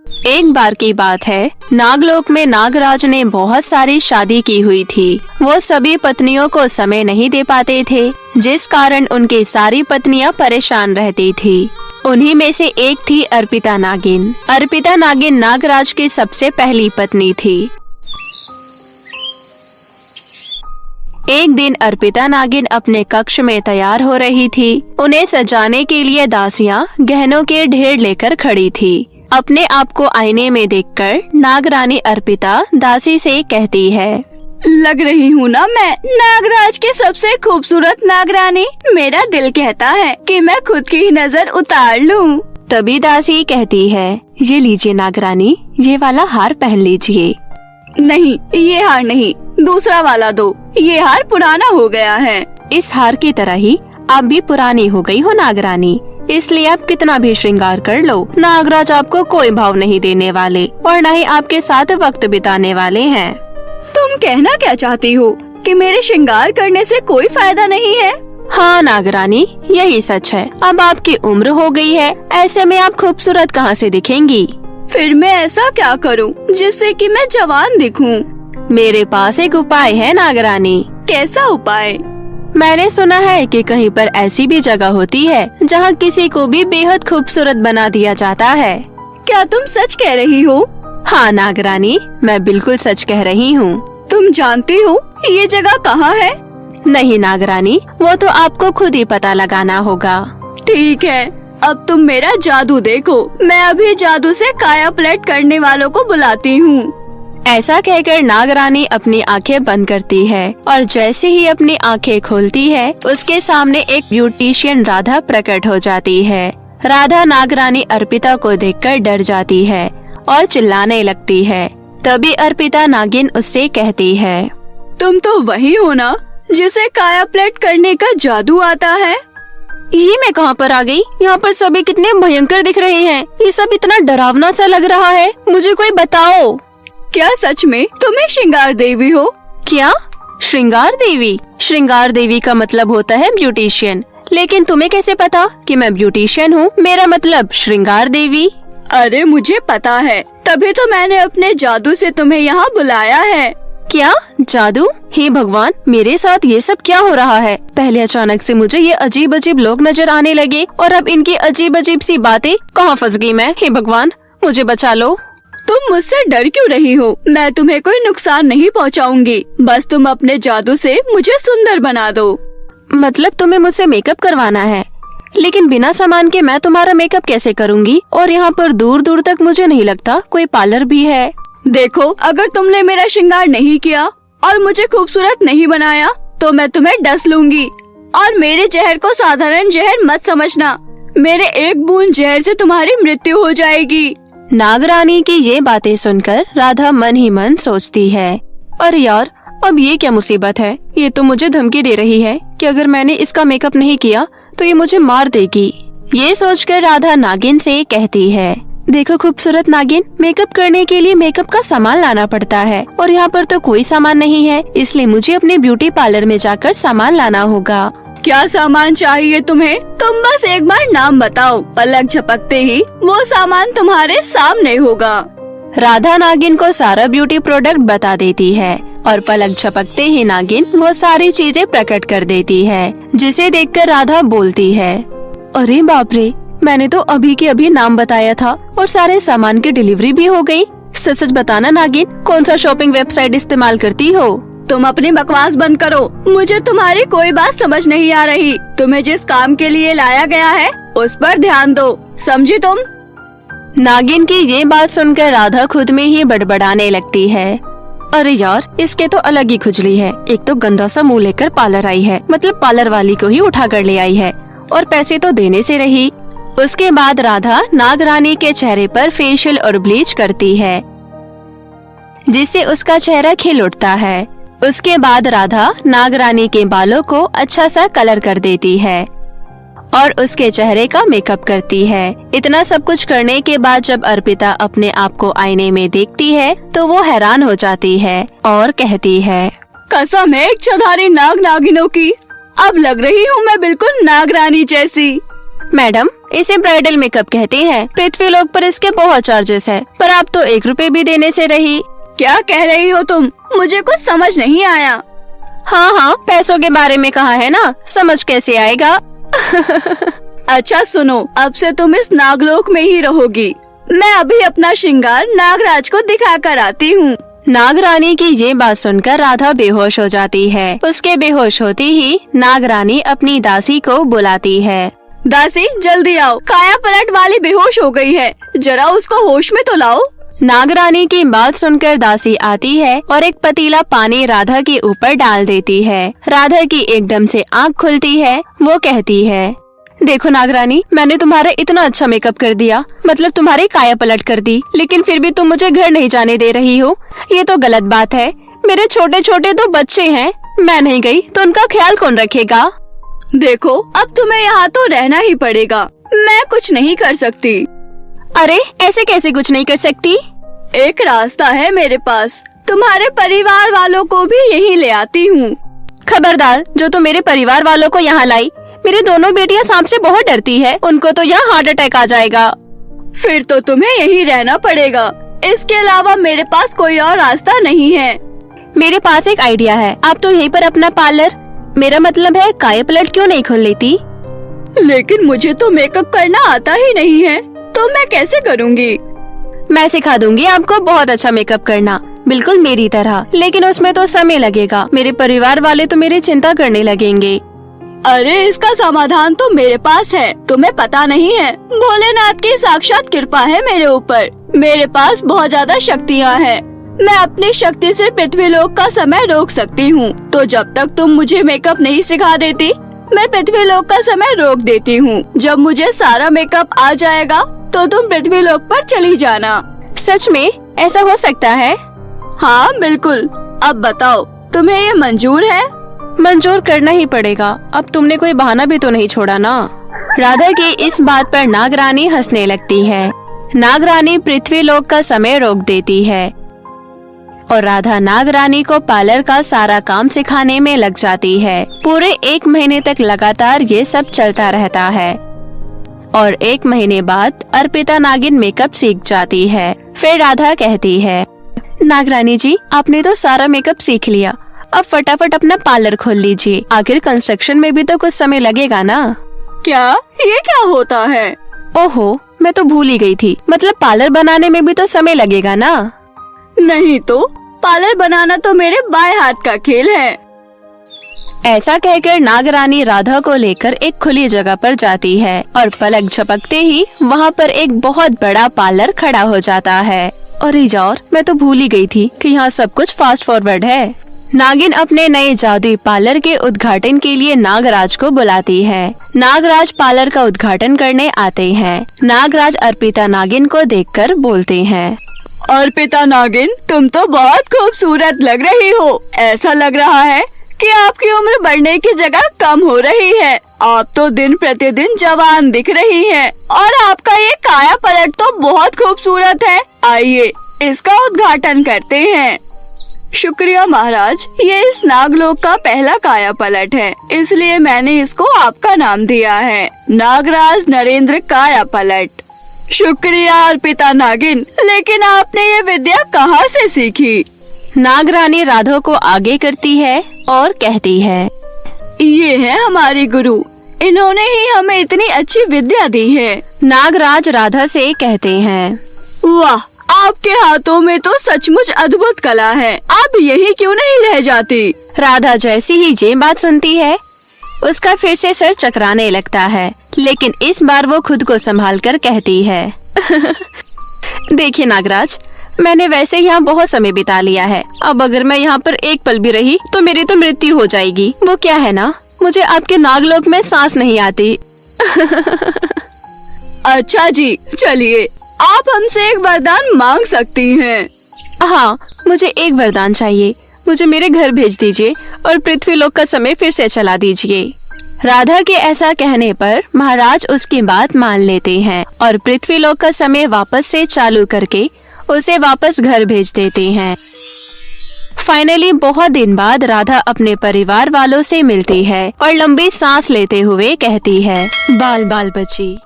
एक बार की बात है, नागलोक में नागराज ने बहुत सारी शादी की हुई थी। वो सभी पत्नियों को समय नहीं दे पाते थे, जिस कारण उनकी सारी पत्नियां परेशान रहती थी। उन्हीं में से एक थी अर्पिता नागिन। अर्पिता नागिन नागराज की सबसे पहली पत्नी थी। एक दिन अर्पिता नागिन अपने कक्ष में तैयार हो रही थी। उन्हें सजाने के लिए दासियां गहनों के ढेर लेकर खड़ी थी। अपने आप को आईने में देखकर नागरानी अर्पिता दासी से कहती है, लग रही हूँ ना मैं नागराज की सबसे खूबसूरत नागरानी। मेरा दिल कहता है कि मैं खुद की ही नजर उतार लूँ। तभी दासी कहती है, ये लीजिए नागरानी, ये वाला हार पहन लीजिए। नहीं, ये हार नहीं, दूसरा वाला दो। ये हार पुराना हो गया है। इस हार की तरह ही आप भी पुरानी हो गई हो नागरानी, इसलिए आप कितना भी श्रृंगार कर लो, नागराज आपको कोई भाव नहीं देने वाले और न ही आपके साथ वक्त बिताने वाले हैं। तुम कहना क्या चाहती हो कि मेरे श्रृंगार करने से कोई फायदा नहीं है? हाँ नागरानी, यही सच है। अब आपकी उम्र हो गई है, ऐसे में आप खूबसूरत कहाँ से दिखेंगी? फिर मैं ऐसा क्या करूं जिससे कि मैं जवान दिखूं? मेरे पास एक उपाय है नागरानी। कैसा उपाय? मैंने सुना है कि कहीं पर ऐसी भी जगह होती है जहाँ किसी को भी बेहद खूबसूरत बना दिया जाता है। क्या तुम सच कह रही हो? हाँ नागरानी, मैं बिल्कुल सच कह रही हूँ। तुम जानती हो ये जगह कहाँ है? नहीं नागरानी, वो तो आपको खुद ही पता लगाना होगा। ठीक है, अब तुम मेरा जादू देखो। मैं अभी जादू से काया पलट करने वालों को बुलाती हूँ। ऐसा कहकर नागरानी अपनी आंखें बंद करती है और जैसे ही अपनी आंखें खोलती है, उसके सामने एक ब्यूटिशियन राधा प्रकट हो जाती है। राधा नागरानी अर्पिता को देखकर डर जाती है और चिल्लाने लगती है। तभी अर्पिता नागिन उससे कहती है, तुम तो वही हो ना जिसे काया पलट करने का जादू आता है? ये मैं कहाँ पर आ गई? यहाँ पर सभी कितने भयंकर दिख रहे हैं। ये सब इतना डरावना सा लग रहा है। मुझे कोई बताओ। क्या सच में तुम्हें श्रृंगार देवी हो? क्या? श्रृंगार देवी? श्रृंगार देवी का मतलब होता है ब्यूटिशियन। लेकिन तुम्हें कैसे पता कि मैं ब्यूटिशियन हूँ? मेरा मतलब श्रृंगार देवी। अरे मुझे पता है, तभी तो मैंने अपने जादू से तुम्हें यहाँ बुलाया है। क्या जादू? हे भगवान, मेरे साथ ये सब क्या हो रहा है? पहले अचानक से मुझे ये अजीब अजीब लोग नजर आने लगे और अब इनकी अजीब अजीब सी बातें। कहाँ फंस गई मैं? हे भगवान, मुझे बचा लो। तुम मुझसे डर क्यों रही हो? मैं तुम्हें कोई नुकसान नहीं पहुंचाऊंगी। बस तुम अपने जादू से मुझे सुंदर बना दो। मतलब तुम्हें मुझसे मेकअप करवाना है? लेकिन बिना सामान के मैं तुम्हारा मेकअप कैसे करूंगी? और यहाँ पर दूर दूर तक मुझे नहीं लगता कोई पार्लर भी है। देखो, अगर तुमने मेरा श्रृंगार नहीं किया और मुझे खूबसूरत नहीं बनाया तो मैं तुम्हें डस लूंगी। और मेरे जहर को साधारण जहर मत समझना। मेरे एक बूंद जहर से तुम्हारी मृत्यु हो जाएगी। नागरानी की ये बातें सुनकर राधा मन ही मन सोचती है, अरे यार, अब ये क्या मुसीबत है? ये तो मुझे धमकी दे रही है कि अगर मैंने इसका मेकअप नहीं किया तो ये मुझे मार देगी। ये सोचकर राधा नागिन से कहती है, देखो खूबसूरत नागिन, मेकअप करने के लिए मेकअप का सामान लाना पड़ता है और यहाँ पर तो कोई सामान नहीं है, इसलिए मुझे अपने ब्यूटी पार्लर में जाकर सामान लाना होगा। क्या सामान चाहिए तुम्हें? तुम बस एक बार नाम बताओ, पलक झपकते ही वो सामान तुम्हारे सामने होगा। राधा नागिन को सारा ब्यूटी प्रोडक्ट बता देती है और पलक झपकते ही नागिन वो सारी चीजें प्रकट कर देती है, जिसे देखकर राधा बोलती है, अरे बाप रे, मैंने तो अभी के अभी नाम बताया था और सारे सामान की डिलीवरी भी हो गई। सच सच बताना नागिन, कौन सा शॉपिंग वेबसाइट इस्तेमाल करती हो? तुम अपनी बकवास बंद करो। मुझे तुम्हारी कोई बात समझ नहीं आ रही। तुम्हें जिस काम के लिए लाया गया है उस पर ध्यान दो, समझी तुम? नागिन की ये बात सुनकर राधा खुद में ही बड़बड़ाने लगती है, अरे यार, इसके तो अलग ही खुजली है। एक तो गंदा सा मुंह लेकर पार्लर आई है, मतलब पार्लर वाली को ही उठा कर ले आई है और पैसे तो देने से रही। उसके बाद राधा नागरानी के चेहरे पर फेशियल और ब्लीच करती है, जिससे उसका चेहरा खिल उठता है। उसके बाद राधा नागरानी के बालों को अच्छा सा कलर कर देती है और उसके चेहरे का मेकअप करती है। इतना सब कुछ करने के बाद जब अर्पिता अपने आप को आईने में देखती है तो वो हैरान हो जाती है और कहती है, कसम है इच्छाधारी नाग नागिनों की, अब लग रही हूँ मैं बिल्कुल नागरानी जैसी। मैडम, इसे ब्राइडल मेकअप कहते हैं। पृथ्वीलोक पर इसके बहुत चार्जेस है, पर आप तो 1 रुपए भी देने से रही। क्या कह रही हो तुम? मुझे कुछ समझ नहीं आया। हाँ, पैसों के बारे में कहा है ना, समझ कैसे आएगा। अच्छा सुनो, अब से तुम इस नागलोक में ही रहोगी। मैं अभी अपना श्रृंगार नागराज को दिखा कर आती हूँ। नागरानी की ये बात सुनकर राधा बेहोश हो जाती है। उसके बेहोश होते ही नागरानी अपनी दासी को बुलाती है। दासी जल्दी आओ, काया पलट वाली बेहोश हो गई है, जरा उसको होश में तो लाओ। नागरानी की बात सुनकर दासी आती है और एक पतीला पानी राधा के ऊपर डाल देती है। राधा की एकदम से आँख खुलती है। वो कहती है, देखो नागरानी, मैंने तुम्हारा इतना अच्छा मेकअप कर दिया, मतलब तुम्हारी काया पलट कर दी, लेकिन फिर भी तुम मुझे घर नहीं जाने दे रही हो। ये तो गलत बात है। मेरे छोटे छोटे 2 बच्चे हैं, मैं नहीं गई तो उनका ख्याल कौन रखेगा। देखो, अब तुम्हें यहाँ तो रहना ही पड़ेगा, मैं कुछ नहीं कर सकती। अरे ऐसे कैसे कुछ नहीं कर सकती? एक रास्ता है मेरे पास, तुम्हारे परिवार वालों को भी यहीं ले आती हूँ। खबरदार, जो तुम मेरे परिवार वालों को यहाँ लाई। मेरी दोनों बेटियाँ सांप से बहुत डरती है, उनको तो यहाँ हार्ट अटैक आ जाएगा। फिर तो तुम्हें यहीं रहना पड़ेगा, इसके अलावा मेरे पास कोई और रास्ता नहीं है। मेरे पास एक आइडिया है, आप तो यहीं पर अपना पार्लर, मेरा मतलब है काया पलट, क्यों नहीं खोल लेती? लेकिन मुझे तो मेकअप करना आता ही नहीं है, तो मैं कैसे करूँगी? मैं सिखा दूंगी आपको बहुत अच्छा मेकअप करना, बिल्कुल मेरी तरह, लेकिन उसमें तो समय लगेगा। मेरे परिवार वाले तो मेरी चिंता करने लगेंगे। अरे इसका समाधान तो मेरे पास है, तुम्हें पता नहीं है। भोलेनाथ की साक्षात कृपा है मेरे ऊपर। मेरे पास बहुत ज्यादा शक्तियाँ हैं। मैं अपनी शक्ति से पृथ्वीलोक का समय रोक सकती हूँ। तो जब तक तुम मुझे मेकअप नहीं सिखा देती, मैं पृथ्वीलोक का समय रोक देती हूँ। जब मुझे सारा मेकअप आ जाएगा तो तुम पृथ्वीलोक पर चली जाना। सच में ऐसा हो सकता है? हाँ बिल्कुल। अब बताओ, तुम्हें ये मंजूर है? मंजूर करना ही पड़ेगा, अब तुमने कोई बहाना भी तो नहीं छोड़ा ना। राधा की इस बात पर नागरानी हंसने लगती है। नागरानी पृथ्वीलोक का समय रोक देती है और राधा नागरानी को पार्लर का सारा काम सिखाने में लग जाती है। पूरे 1 महीने तक लगातार ये सब चलता रहता है और 1 महीने बाद अर्पिता नागिन मेकअप सीख जाती है। फिर राधा कहती है, नागरानी जी, आपने तो सारा मेकअप सीख लिया, अब फटाफट अपना पार्लर खोल लीजिए। आखिर कंस्ट्रक्शन में भी तो कुछ समय लगेगा ना। क्या ये क्या होता है? ओहो, मैं तो भूल ही गई थी, मतलब पार्लर बनाने में भी तो समय लगेगा ना। नहीं तो पार्लर बनाना तो मेरे बाएं हाथ का खेल है। ऐसा कहकर नागरानी राधा को लेकर एक खुली जगह पर जाती है और पलक झपकते ही वहाँ पर एक बहुत बड़ा पार्लर खड़ा हो जाता है। अरे यार, मैं तो भूल ही गई थी कि यहाँ सब कुछ फास्ट फॉरवर्ड है। नागिन अपने नए जादुई पार्लर के उद्घाटन के लिए नागराज को बुलाती है। नागराज पार्लर का उद्घाटन करने आते हैं। नागराज अर्पिता नागिन को देखकर बोलते हैं, अर्पिता नागिन, तुम तो बहुत खूबसूरत लग रही हो। ऐसा लग रहा है कि आपकी उम्र बढ़ने की जगह कम हो रही है। आप तो दिन प्रतिदिन जवान दिख रही हैं और आपका ये काया पलट तो बहुत खूबसूरत है। आइए इसका उद्घाटन करते हैं। शुक्रिया महाराज, ये इस नागलोक का पहला काया पलट है, इसलिए मैंने इसको आपका नाम दिया है, नागराज नरेंद्र काया पलट। शुक्रिया अर्पिता नागिन, लेकिन आपने ये विद्या कहाँ से सीखी? नागरानी राधा को आगे करती है और कहती है, ये है हमारी गुरु, इन्होंने ही हमें इतनी अच्छी विद्या दी है। नागराज राधा से कहते हैं, वाह, आपके हाथों में तो सचमुच अद्भुत कला है। आप यही क्यों नहीं रह जाती? राधा जैसी ही ये बात सुनती है, उसका फिर से सर चकराने लगता है, लेकिन इस बार वो खुद को संभाल कर कहती है, देखिए नागराज, मैंने वैसे यहाँ बहुत समय बिता लिया है। अब अगर मैं यहाँ पर एक पल भी रही तो मेरी तो मृत्यु हो जाएगी। वो क्या है ना, मुझे आपके नागलोक में सांस नहीं आती। अच्छा जी, चलिए, आप हमसे एक वरदान मांग सकती हैं। हाँ, मुझे एक वरदान चाहिए। मुझे मेरे घर भेज दीजिए और पृथ्वीलोक का समय फिर से चला दीजिए। राधा के ऐसा कहने पर महाराज उसकी बात मान लेते हैं और पृथ्वीलोक का समय वापस से चालू करके उसे वापस घर भेज देते हैं। फाइनली बहुत दिन बाद राधा अपने परिवार वालों से मिलती है और लंबी सांस लेते हुए कहती है, बाल बाल बची।